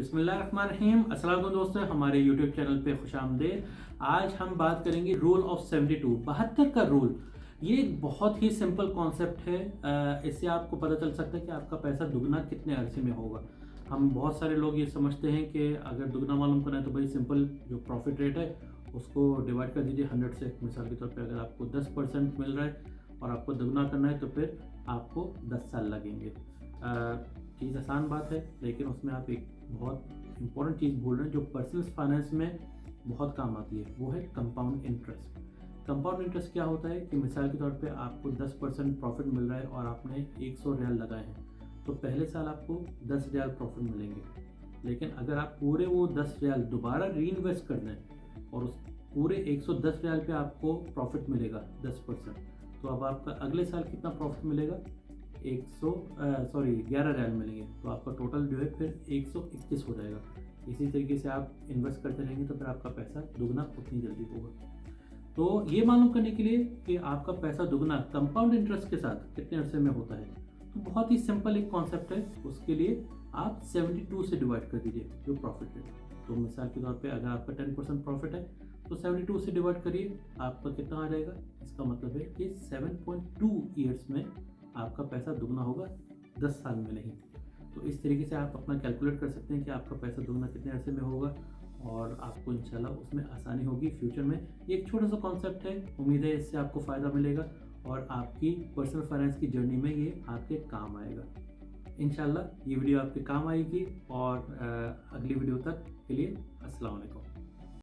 बिस्मिल्लाहिर्रहमानिर्रहीम। अस्सलाम वालेकुम दोस्तों, हमारे यूट्यूब चैनल पे खुश आमदीद। आज हम बात करेंगे रूल ऑफ 72, 72 का रूल। ये एक बहुत ही सिंपल कॉन्सेप्ट है। इससे आपको पता चल सकता है कि आपका पैसा दुगना कितने अरसे में होगा। हम बहुत सारे लोग ये समझते हैं कि अगर दुगना मालूम करना है तो भाई सिंपल जो प्रॉफिट रेट है उसको डिवाइड कर दीजिए 100 से। मिसाल के तौर पे अगर आपको 10% मिल रहा है और आपको दुगना करना है तो फिर आपको 10 साल लगेंगे। चीज़ आसान बात है, लेकिन उसमें आप एक बहुत इंपॉर्टेंट चीज़ भूल रहे हैं जो पर्सनल फाइनेंस में बहुत काम आती है, वो है कंपाउंड इंटरेस्ट। कंपाउंड इंटरेस्ट क्या होता है कि मिसाल के तौर पे आपको 10% प्रॉफिट मिल रहा है और आपने 100 रियाल लगाए हैं, तो पहले साल आपको 10 रियाल प्रॉफिट मिलेंगे। लेकिन अगर आप पूरे वो 10 रियाल दोबारा री इन्वेस्ट कर दें और उस पूरे 110 रियाल पे आपको प्रॉफिट मिलेगा 10%, तो अब आपका अगले साल कितना प्रॉफिट मिलेगा? 11 रियाल मिलेंगे। तो आपका टोटल जो है फिर 121 हो जाएगा। इसी तरीके से आप इन्वेस्ट करते रहेंगे तो फिर आपका पैसा दुगना उतनी जल्दी होगा। तो ये मालूम करने के लिए कि आपका पैसा दुगना कंपाउंड इंटरेस्ट के साथ कितने अरसे में होता है, तो बहुत ही सिंपल एक कॉन्सेप्ट है। उसके लिए आप 72 से डिवाइड कर दीजिए जो प्रॉफिट है। तो मिसाल के तौर पे अगर आपका 10% प्रॉफिट है तो 72 से डिवाइड करिए, आपका कितना आ जाएगा? इसका मतलब है कि 7.2 ईयर्स में आपका पैसा दुगना होगा, 10 साल में नहीं। तो इस तरीके से आप अपना कैलकुलेट कर सकते हैं कि आपका पैसा दुगना कितने अरसे में होगा और आपको इंशाल्लाह उसमें आसानी होगी फ्यूचर में। ये एक छोटा सा कॉन्सेप्ट है, उम्मीद है इससे आपको फ़ायदा मिलेगा और आपकी पर्सनल फाइनेंस की जर्नी में ये आपके काम आएगा। इंशाल्लाह ये वीडियो आपके काम आएगी और अगली वीडियो तक के लिए अस्सलाम वालेकुम।